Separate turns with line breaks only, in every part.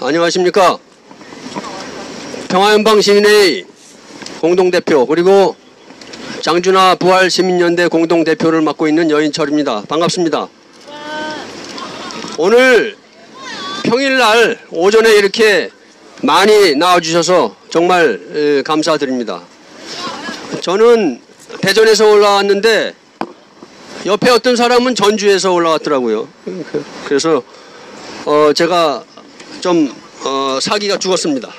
안녕하십니까. 평화연방시민회의 공동대표 그리고 장준하 부활시민연대 공동대표를 맡고 있는 여인철입니다. 반갑습니다. 오늘 평일날 오전에 이렇게 많이 나와주셔서 정말 감사드립니다. 저는 대전에서 올라왔는데 옆에 어떤 사람은 전주에서 올라왔더라고요. 그래서 제가 좀 사기가 죽었습니다.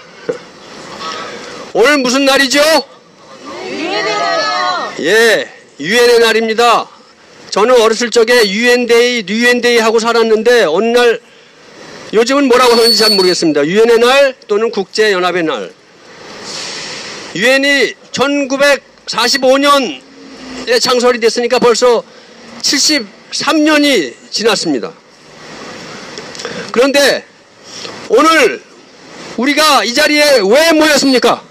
오늘 무슨 날이죠?
유엔의 날이요.
예, 유엔의 날입니다. 저는 어렸을 적에 유엔데이 하고 살았는데 어느 날 요즘은 뭐라고 하는지 잘 모르겠습니다. 유엔의 날 또는 국제연합의 날. 유엔이 1945년에 창설이 됐으니까 벌써 73년이 지났습니다. 그런데 오늘 우리가 이 자리에 왜 모였습니까?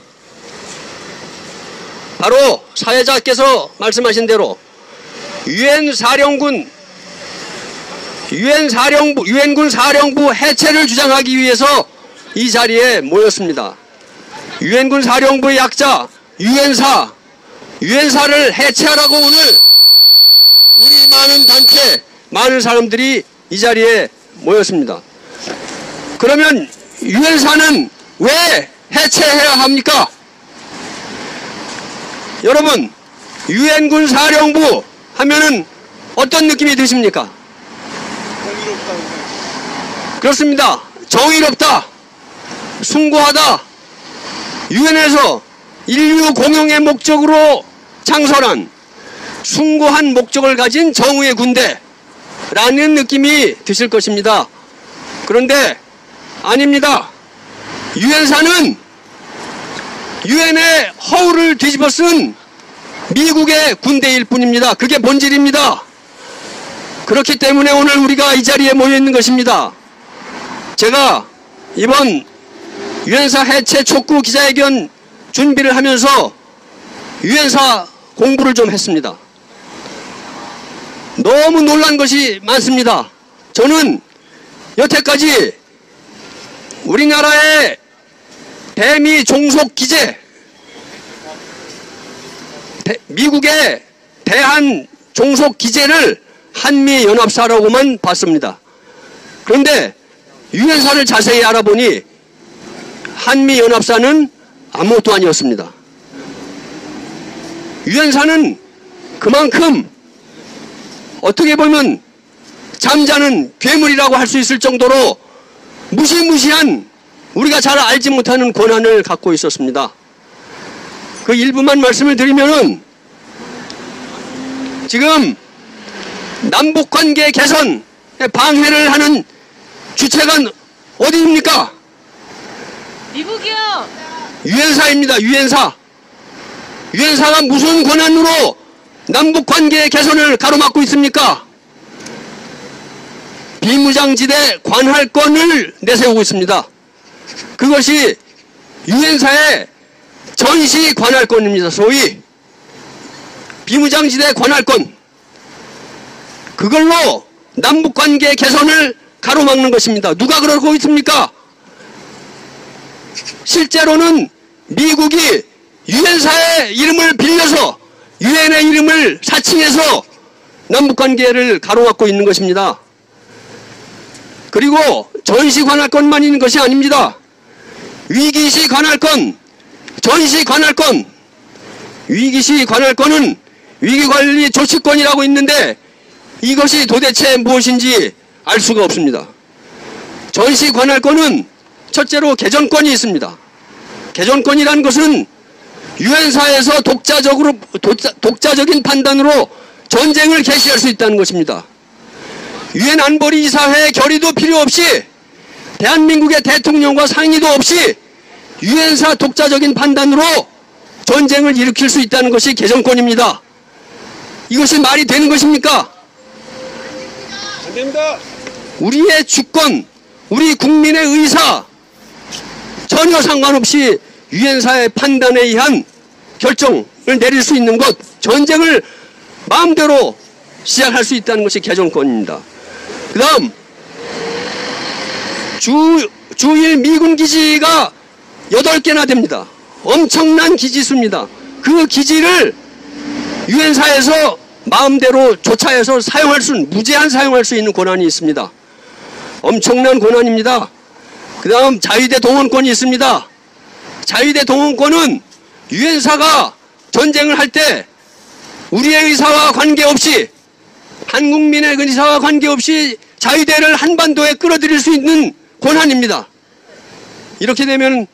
바로 사회자께서 말씀하신 대로 유엔군 사령부 해체를 주장하기 위해서 이 자리에 모였습니다. 유엔군 사령부의 약자 유엔사를 해체하라고 오늘 우리 많은 단체, 많은 사람들이 이 자리에 모였습니다. 그러면 유엔사는 왜 해체해야 합니까? 여러분, 유엔군 사령부 하면은 어떤 느낌이 드십니까? 그렇습니다. 정의롭다, 숭고하다. 유엔에서 인류 공용의 목적으로 창설한 숭고한 목적을 가진 정의의 군대라는 느낌이 드실 것입니다. 그런데 아닙니다. 유엔사는 유엔의 허울을 뒤집어 쓴 미국의 군대일 뿐입니다. 그게 본질입니다. 그렇기 때문에 오늘 우리가 이 자리에 모여 있는 것입니다. 제가 이번 유엔사 해체 촉구 기자회견 준비를 하면서 유엔사 공부를 좀 했습니다. 너무 놀란 것이 많습니다. 저는 여태까지 우리나라의 대미 종속 기제, 미국의 대한 종속 기제를 한미연합사라고만 봤습니다. 그런데 유엔사를 자세히 알아보니 한미연합사는 아무것도 아니었습니다. 유엔사는 그만큼 어떻게 보면 잠자는 괴물이라고 할 수 있을 정도로 무시무시한 우리가 잘 알지 못하는 권한을 갖고 있었습니다. 그 일부만 말씀을 드리면은 지금 남북관계 개선에 방해를 하는 주체가 어디입니까?
미국이요.
유엔사입니다. 유엔사가 무슨 권한으로 남북관계 개선을 가로막고 있습니까? 비무장지대 관할권을 내세우고 있습니다. 그것이 유엔사의 전시 관할권입니다. 소위 비무장지대 관할권. 그걸로 남북관계 개선을 가로막는 것입니다. 누가 그러고 있습니까? 실제로는 미국이 유엔사의 이름을 빌려서 유엔의 이름을 사칭해서 남북관계를 가로막고 있는 것입니다. 그리고 전시 관할권만 있는 것이 아닙니다. 위기시 관할권, 전시 관할권. 위기시 관할권은 위기관리 조치권이라고 있는데 이것이 도대체 무엇인지 알 수가 없습니다. 전시 관할권은 첫째로 개전권이 있습니다. 개전권이라는 것은 유엔사에서 독자적인 판단으로 전쟁을 개시할 수 있다는 것입니다. 유엔 안보리 이사회의 결의도 필요 없이 대한민국의 대통령과 상의도 없이 유엔사 독자적인 판단으로 전쟁을 일으킬 수 있다는 것이 개전권입니다. 이것이 말이 되는 것입니까?
안 됩니다.
우리의 주권, 우리 국민의 의사 전혀 상관없이 유엔사의 판단에 의한 결정을 내릴 수 있는 것, 전쟁을 마음대로 시작할 수 있다는 것이 개전권입니다. 그 다음 주일 미군 기지가 8개나 됩니다. 엄청난 기지수입니다. 그 기지를 유엔사에서 마음대로 조차해서 무제한 사용할 수 있는 권한이 있습니다. 엄청난 권한입니다. 그 다음 자위대 동원권이 있습니다. 자위대 동원권은 유엔사가 전쟁을 할 때 우리의 의사와 관계없이, 한국민의 의사와 관계없이 자위대를 한반도에 끌어들일 수 있는 권한입니다. 이렇게 되면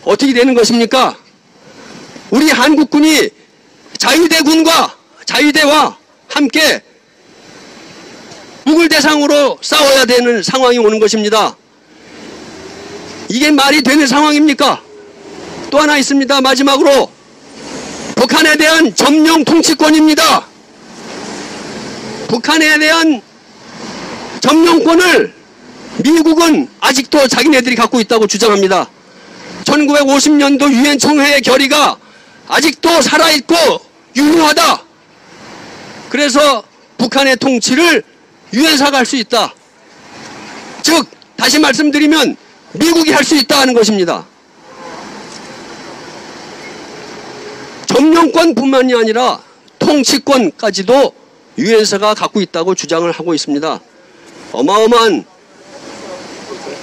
어떻게 되는 것입니까? 우리 한국군이 자위대와 함께 북을 대상으로 싸워야 되는 상황이 오는 것입니다. 이게 말이 되는 상황입니까? 또 하나 있습니다. 마지막으로 북한에 대한 점령 통치권입니다. 북한에 대한 점령권을 미국은 아직도 자기네들이 갖고 있다고 주장합니다. 1950년도 유엔 총회의 결의가 아직도 살아있고 유효하다. 그래서 북한의 통치를 유엔사가 할 수 있다. 즉 다시 말씀드리면 미국이 할 수 있다 하는 것입니다. 점령권뿐만이 아니라 통치권까지도 유엔사가 갖고 있다고 주장을 하고 있습니다. 어마어마한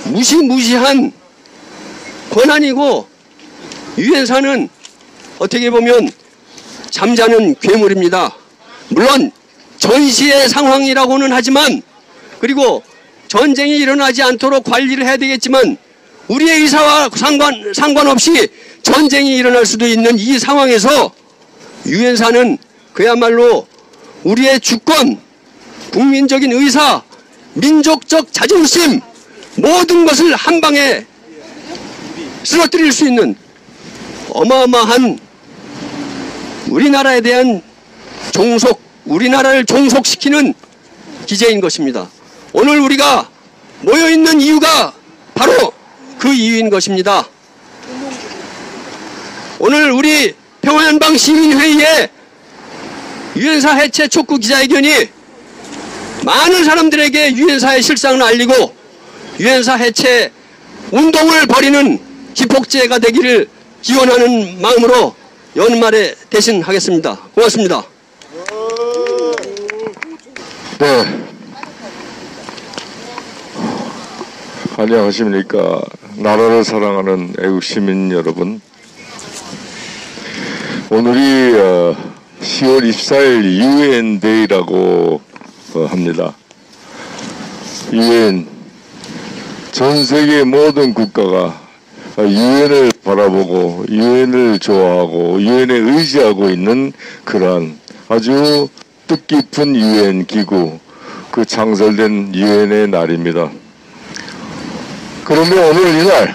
무시무시한 권한이고, 유엔사는 어떻게 보면 잠자는 괴물입니다. 물론 전시의 상황이라고는 하지만, 그리고 전쟁이 일어나지 않도록 관리를 해야 되겠지만, 우리의 의사와 상관없이 전쟁이 일어날 수도 있는 이 상황에서 유엔사는 그야말로 우리의 주권, 국민적인 의사, 민족적 자존심, 모든 것을 한 방에 쓰러뜨릴 수 있는 어마어마한 우리나라에 대한 우리나라를 종속시키는 기제인 것입니다. 오늘 우리가 모여있는 이유가 바로 그 이유인 것입니다. 오늘 우리 평화연방 시민회의에 유엔사 해체 촉구 기자회견이 많은 사람들에게 유엔사의 실상을 알리고 유엔사 해체 운동을 벌이는 기폭제가 되기를 기원하는 마음으로 연말에 대신하겠습니다. 고맙습니다.
네. 안녕하십니까. 나라를 사랑하는 애국 시민 여러분. 오늘이 10월 24일 UN 데이라고 합니다. UN, 전 세계 모든 국가가 UN을 바라보고 UN을 좋아하고 UN에 의지하고 있는 그러한 아주 뜻깊은 UN 기구, 그 창설된 UN의 날입니다. 그러면 오늘 이날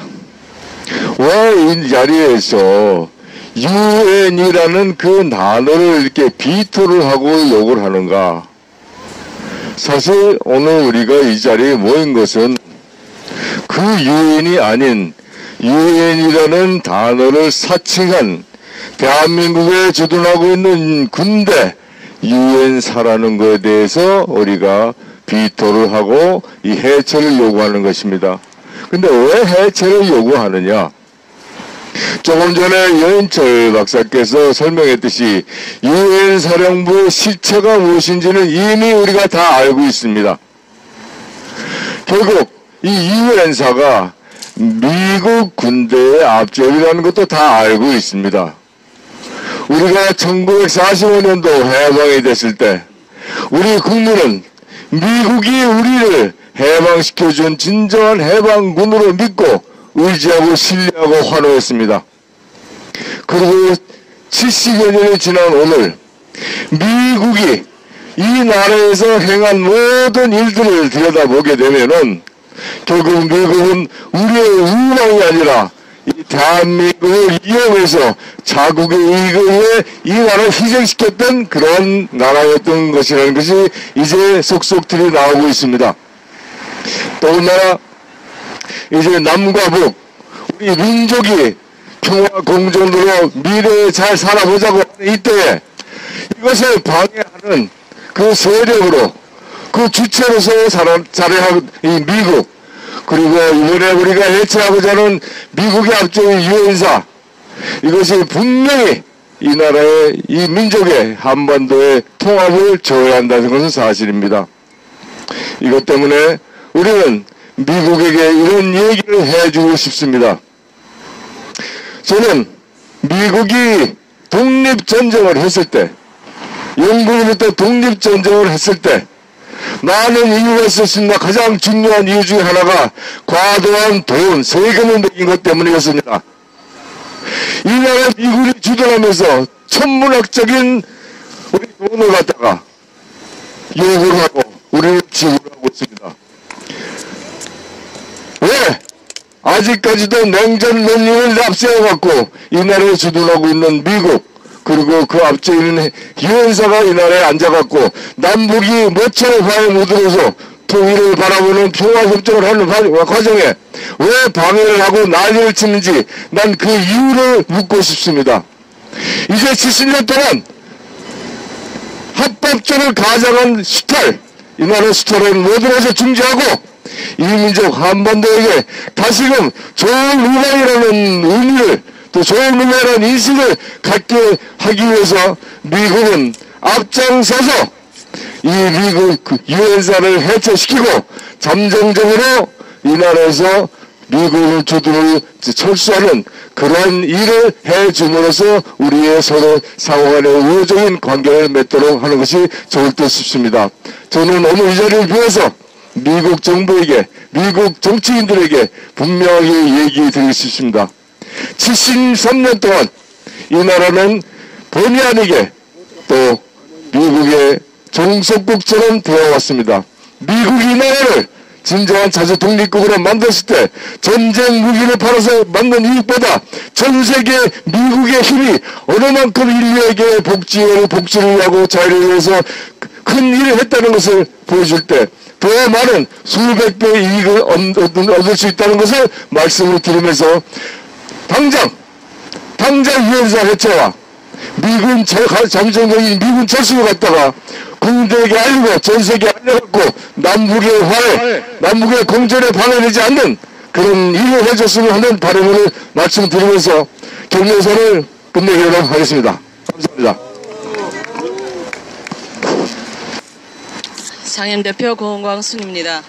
왜 이 자리에서 UN이라는 그 단어를 이렇게 비토를 하고 욕을 하는가? 사실 오늘 우리가 이 자리에 모인 것은 그 UN이 아닌 UN이라는 단어를 사칭한 대한민국에 주둔하고 있는 군대 유엔사라는 것에 대해서 우리가 비토를 하고 이 해체를 요구하는 것입니다. 근데 왜 해체를 요구하느냐? 조금 전에 여인철 박사께서 설명했듯이 유엔 사령부의 실체가 무엇인지는 이미 우리가 다 알고 있습니다. 결국 이 유엔사가 미국 군대의 앞쪽이라는 것도 다 알고 있습니다. 우리가 1945년도 해방이 됐을 때 우리 국민은 미국이 우리를 해방시켜준 진정한 해방군으로 믿고 의지하고 신뢰하고 환호했습니다. 그리고 70여 년이 지난 오늘 미국이 이 나라에서 행한 모든 일들을 들여다보게 되면은 결국 미국은 우리의 우방이 아니라 이 대한민국을 이용해서 자국의 이익을 위해 이 나라를 희생시켰던 그런 나라였던 것이라는 것이 이제 속속들이 나오고 있습니다. 더군다나 이제 남과 북, 우리 민족이 평화 공존으로 미래에 잘 살아보자고 하는 이때에 이것을 방해하는 그 세력으로 그 주체로서 자리하는 이 미국, 그리고 이번에 우리가 해체하고자 하는 미국의 앞쪽의 유엔사, 이것이 분명히 이 나라의, 이 민족의 한반도의 통합을 저해한다는 것은 사실입니다. 이것 때문에 우리는 미국에게 이런 얘기를 해주고 싶습니다. 저는 미국이 독립전쟁을 했을 때, 영국으로부터 독립전쟁을 했을 때 많은 이유가 있었습니다. 가장 중요한 이유 중에 하나가 과도한 돈, 세금을 매긴 것 때문이었습니다. 이 나라 미국이 주둔하면서 천문학적인 우리 돈을 갖다가 요구를 하고 우리를 지불하고 있습니다. 왜? 아직까지도 냉전 논리를 앞세워갖고 이 나라에 주둔하고 있는 미국, 그리고 그 앞쪽에 있는 유엔사가 이 나라에 앉아갖고 남북이 모처럼 화해 무드로서 통일을 바라보는 평화협정을 하는 과정에 왜 방해를 하고 난리를 치는지 난 그 이유를 묻고 싶습니다. 이제 70년 동안 합법적으로 가장한 수탈, 이 나라 수탈을 모두로서 중지하고 이민족 한반도에게 다시금 좋은 루방이라는 의미를, 또 좋은 루방이라는 인식을 갖게 하기 위해서 미국은 앞장서서 이 미국 유엔사를 해체시키고 잠정적으로 이 나라에서 미국을 주둔을 철수하는 그러한 일을 해줌으로써 우리의 서로 상호간의 우호적인 관계를 맺도록 하는 것이 좋을 듯 싶습니다. 저는 오늘 이 자리를 비해서 미국 정부에게, 미국 정치인들에게 분명하게 얘기 드리고 싶습니다. 73년 동안 이 나라는 본의 아니게 또 미국의 종속국처럼 되어왔습니다. 미국이 이 나라를 진정한 자주 독립국으로 만들었을 때 전쟁 무기를 팔아서 만든 이익보다 전 세계 미국의 힘이 어느 만큼 인류에게 복지를 위하고 자유를 위해서 큰 일을 했다는 것을 보여줄 때 더 많은 수백 배의 이익을 얻을 수 있다는 것을 말씀을 드리면서 당장 유엔사 해체와 미군 잠정적인 미군 철수를 갖다가 국민들에게 알리고 전 세계에 알려갖고 남북의 화해, 남북의 공존에 방해되지 않는 그런 일을 해줬으면 하는 바람을 말씀드리면서 경례선을 끝내도록 하겠습니다. 감사합니다.
상임대표 고은광순입니다.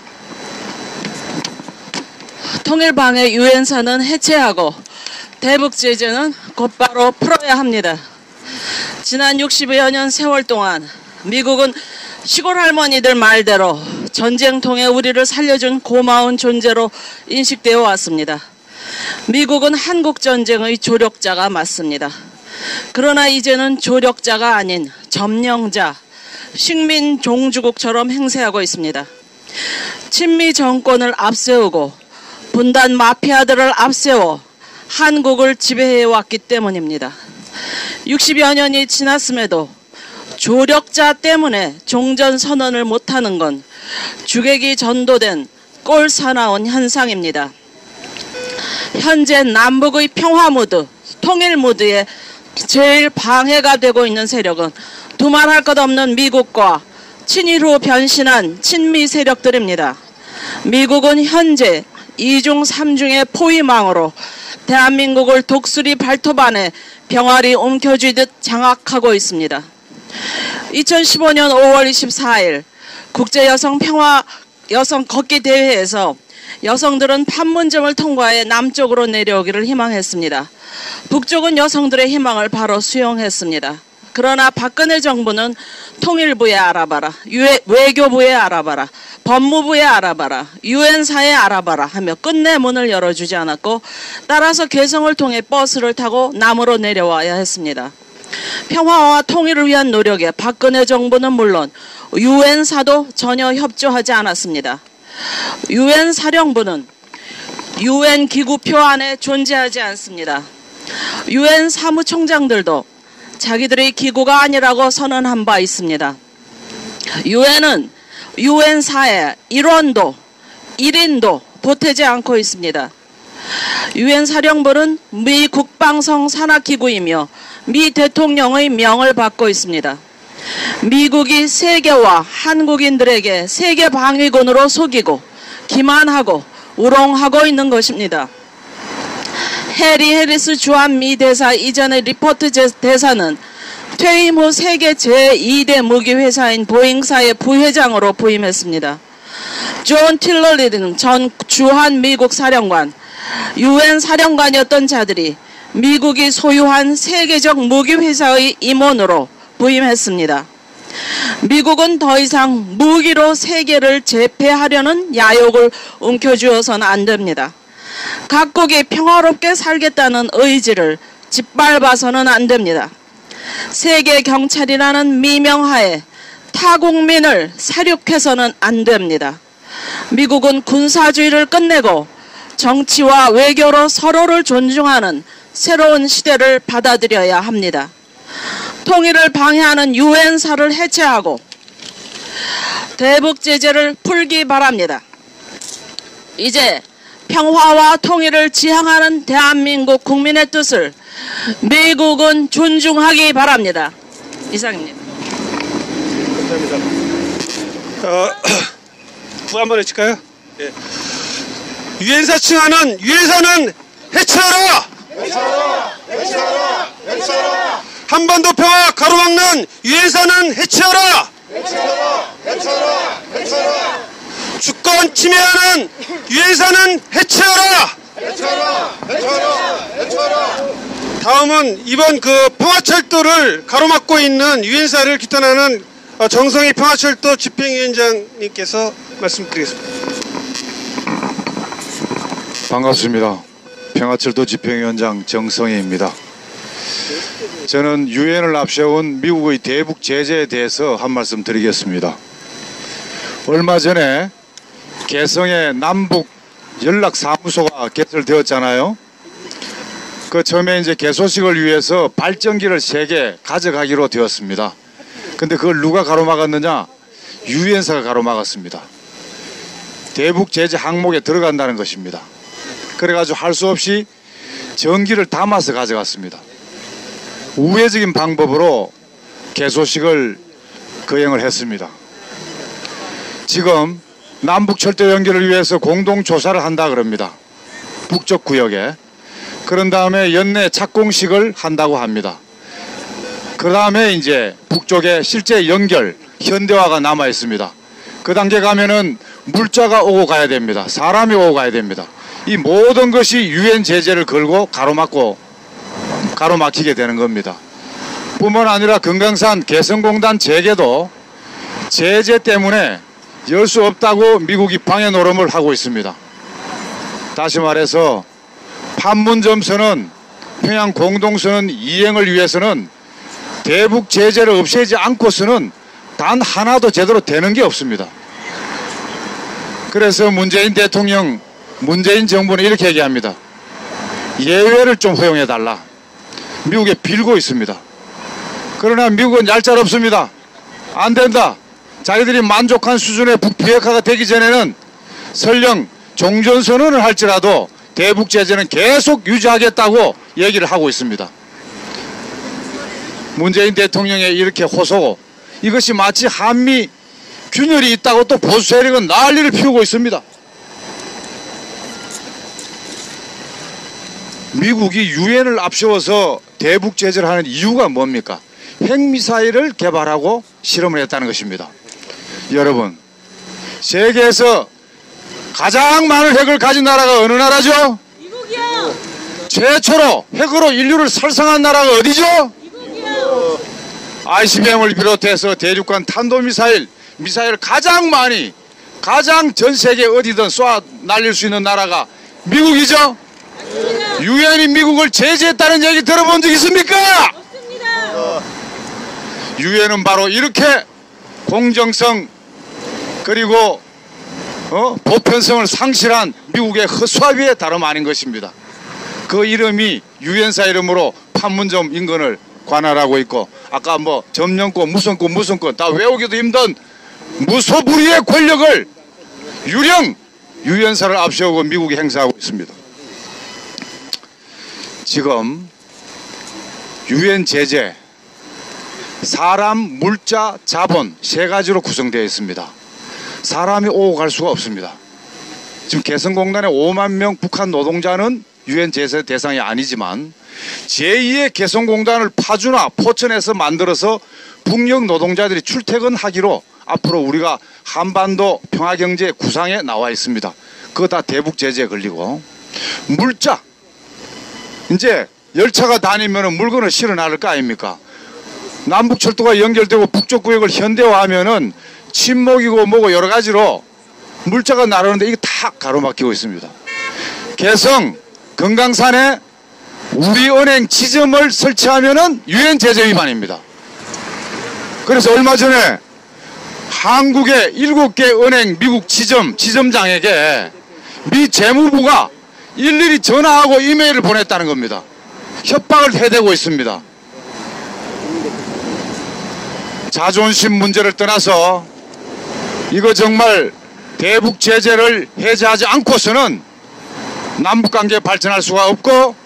통일방해 유엔사는 해체하고 대북제재는 곧바로 풀어야 합니다. 지난 60여 년 세월 동안 미국은 시골 할머니들 말대로 전쟁통에 우리를 살려준 고마운 존재로 인식되어 왔습니다. 미국은 한국전쟁의 조력자가 맞습니다. 그러나 이제는 조력자가 아닌 점령자, 식민종주국처럼 행세하고 있습니다. 친미 정권을 앞세우고 분단 마피아들을 앞세워 한국을 지배해왔기 때문입니다. 60여 년이 지났음에도 조력자 때문에 종전선언을 못하는 건 주객이 전도된 꼴사나운 현상입니다. 현재 남북의 평화무드, 통일무드에 제일 방해가 되고 있는 세력은 두말할 것 없는 미국과 친일 후 변신한 친미 세력들입니다. 미국은 현재 2중 3중의 포위망으로 대한민국을 독수리 발톱 안에 병아리 옮겨쥐듯 장악하고 있습니다. 2015년 5월 24일 국제여성평화 여성 걷기 대회에서 여성들은 판문점을 통과해 남쪽으로 내려오기를 희망했습니다. 북쪽은 여성들의 희망을 바로 수용했습니다. 그러나 박근혜 정부는 통일부에 알아봐라, 외교부에 알아봐라, 법무부에 알아봐라, 유엔사에 알아봐라 하며 끝내 문을 열어주지 않았고 따라서 개성을 통해 버스를 타고 남으로 내려와야 했습니다. 평화와 통일을 위한 노력에 박근혜 정부는 물론 유엔사도 전혀 협조하지 않았습니다. 유엔 사령부는 유엔 기구표 안에 존재하지 않습니다. 유엔 사무총장들도 자기들의 기구가 아니라고 선언한 바 있습니다. 유엔은 유엔사의 일원도 1인도 보태지 않고 있습니다. 유엔 사령부는 미 국방성 산하기구이며 미 대통령의 명을 받고 있습니다. 미국이 세계와 한국인들에게 세계 방위군으로 속이고 기만하고 우롱하고 있는 것입니다. 해리 해리스 주한미 대사 이전의 리포트 대사는 퇴임 후 세계 제2대 무기회사인 보잉사의 부회장으로 부임했습니다. 존 틸러리는 전 주한 미국 사령관, UN 사령관이었던 자들이 미국이 소유한 세계적 무기회사의 임원으로 부임했습니다. 미국은 더 이상 무기로 세계를 제패하려는 야욕을 움켜쥐어서는 안 됩니다. 각국이 평화롭게 살겠다는 의지를 짓밟아서는 안 됩니다. 세계 경찰이라는 미명하에 타국민을 사륙해서는 안 됩니다. 미국은 군사주의를 끝내고 정치와 외교로 서로를 존중하는 새로운 시대를 받아들여야 합니다. 통일을 방해하는 유엔사를 해체하고 대북 제재를 풀기 바랍니다. 이제 평화와 통일을 지향하는 대한민국 국민의 뜻을 미국은 존중하기 바랍니다. 이상입니다.
부 한번 해칠까요? 예. 유엔사 칭하는 유엔사는 해체하라! 해체하라! 한반도 평화 가로막는 유엔사는 해체하라! 해체하라! 주권 침해하는 유엔사는 해체하라! 해체하라! 다음은 이번 그 평화철도를 가로막고 있는 유엔사를 규탄하는 정성희 평화철도 집행위원장님께서 말씀드리겠습니다.
반갑습니다. 평화철도 집행위원장 정성희입니다. 저는 유엔을 앞세운 미국의 대북 제재에 대해서 한 말씀 드리겠습니다. 얼마 전에 개성의 남북 연락사무소가 개설되었잖아요. 그 처음에 이제 개소식을 위해서 발전기를 3개 가져가기로 되었습니다. 근데 그걸 누가 가로막았느냐? 유엔사가 가로막았습니다. 대북 제재 항목에 들어간다는 것입니다. 그래가지고 할 수 없이 전기를 담아서 가져갔습니다. 우회적인 방법으로 개소식을 거행을 했습니다. 지금 남북 철도 연결을 위해서 공동조사를 한다 그럽니다. 북쪽 구역에. 그런 다음에 연내 착공식을 한다고 합니다. 그 다음에 이제 북쪽에 실제 연결, 현대화가 남아 있습니다. 그 단계 가면은 물자가 오고 가야 됩니다. 사람이 오고 가야 됩니다. 이 모든 것이 유엔 제재를 걸고 가로막히게 되는 겁니다. 뿐만 아니라 금강산 개성공단 재개도 제재 때문에 열 수 없다고 미국이 방해 노름을 하고 있습니다. 다시 말해서 판문점선언, 평양 공동선언 이행을 위해서는 대북 제재를 없애지 않고서는 단 하나도 제대로 되는 게 없습니다. 그래서 문재인 대통령, 문재인 정부는 이렇게 얘기합니다. 예외를 좀 허용해달라. 미국에 빌고 있습니다. 그러나 미국은 얄짤 없습니다. 안 된다. 자기들이 만족한 수준의 북비핵화가 되기 전에는 설령 종전선언을 할지라도 대북 제재는 계속 유지하겠다고 얘기를 하고 있습니다. 문재인 대통령의 이렇게 호소, 이것이 마치 한미 균열이 있다고 또 보수 세력은 난리를 피우고 있습니다. 미국이 유엔을 앞세워서 대북 제재를 하는 이유가 뭡니까? 핵미사일을 개발하고 실험을 했다는 것입니다. 여러분, 세계에서 가장 많은 핵을 가진 나라가 어느 나라죠?
미국이요.
최초로 핵으로 인류를 설상한 나라가 어디죠?
미국이요.
ICBM을 비롯해서 대륙간 탄도미사일, 미사일을 가장 많이, 가장 전 세계 어디든 쏘아 날릴 수 있는 나라가 미국이죠? 유엔이 미국을 제재했다는 얘기 들어본 적 있습니까?
없습니다.
유엔은 바로 이렇게 공정성 그리고 보편성을 상실한 미국의 허수아비의 다름 아닌 것입니다. 그 이름이 유엔사 이름으로 판문점 인근을 관할하고 있고, 아까 뭐 점령권, 무선권 다 외우기도 힘든 무소불위의 권력을 유령 유엔사를 앞세우고 미국이 행사하고 있습니다. 지금 유엔 제재, 사람, 물자, 자본 3가지로 구성되어 있습니다. 사람이 오고 갈 수가 없습니다. 지금 개성공단의 5만 명 북한 노동자는 유엔 제재 대상이 아니지만 제2의 개성공단을 파주나 포천에서 만들어서 북녘 노동자들이 출퇴근하기로 앞으로 우리가 한반도 평화경제 구상에 나와 있습니다. 그거 다 대북 제재에 걸리고 물자 이제 열차가 다니면 물건을 실어 나를 거 아닙니까? 남북철도가 연결되고 북쪽 구역을 현대화하면은 침목이고 뭐고 여러 가지로 물자가 나르는데 이게 다 가로막히고 있습니다. 개성 금강산에 우리은행 지점을 설치하면은 유엔 제재 위반입니다. 그래서 얼마 전에 한국의 7개 은행 미국 지점장에게 미 재무부가 일일이 전화하고 이메일을 보냈다는 겁니다. 협박을 해대고 있습니다. 자존심 문제를 떠나서 이거 정말 대북 제재를 해제하지 않고서는 남북관계 발전할 수가 없고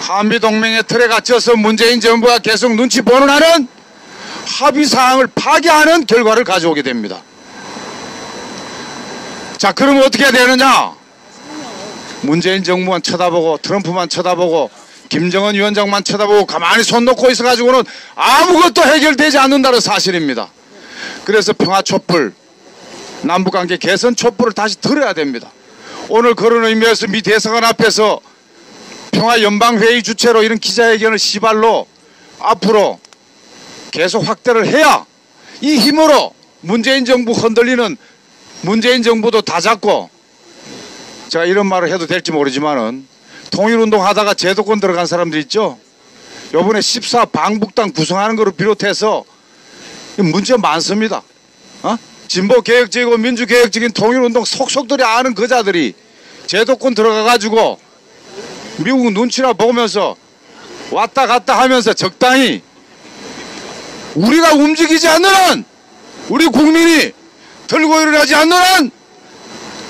한미동맹의 틀에 갇혀서 문재인 정부가 계속 눈치 보는 한은 합의사항을 파기하는 결과를 가져오게 됩니다. 자, 그러면 어떻게 해야 되느냐? 문재인 정부만 쳐다보고 트럼프만 쳐다보고 김정은 위원장만 쳐다보고 가만히 손 놓고 있어가지고는 아무것도 해결되지 않는다는 사실입니다. 그래서 평화촛불, 남북관계 개선 촛불을 다시 들어야 됩니다. 오늘 그런 의미에서 미 대사관 앞에서 평화연방회의 주최로 이런 기자회견을 시발로 앞으로 계속 확대를 해야 이 힘으로 문재인 정부 흔들리는 문재인 정부도 다 잡고, 제가 이런 말을 해도 될지 모르지만은 통일운동 하다가 제도권 들어간 사람들 있죠. 요번에 14 방북당 구성하는 것을 비롯해서 문제 많습니다. 진보개혁적이고 민주개혁적인 통일운동 속속들이 아는 그자들이 제도권 들어가가지고 미국 눈치나 보면서 왔다 갔다 하면서 적당히 우리가 움직이지 않는 한, 우리 국민이 들고 일어나지 않는 한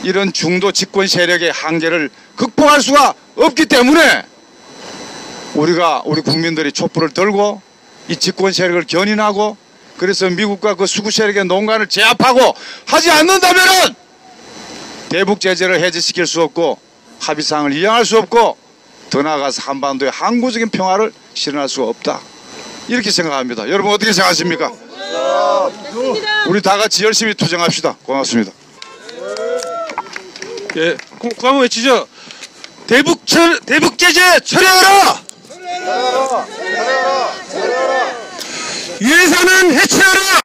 이런 중도 집권 세력의 한계를 극복할 수가 없기 때문에 우리가 우리 국민들이 촛불을 들고 이 집권 세력을 견인하고, 그래서 미국과 그 수구 세력의 농간을 제압하고 하지 않는다면은 대북 제재를 해제시킬 수 없고 합의사항을 이행할 수 없고 더 나아가서 한반도의 항구적인 평화를 실현할 수가 없다, 이렇게 생각합니다. 여러분 어떻게 생각하십니까? 우리 다 같이 열심히 투쟁합시다. 고맙습니다.
예, 그럼 한번 외치죠. 대북 제재 철회하라! 유엔산은 해체하라!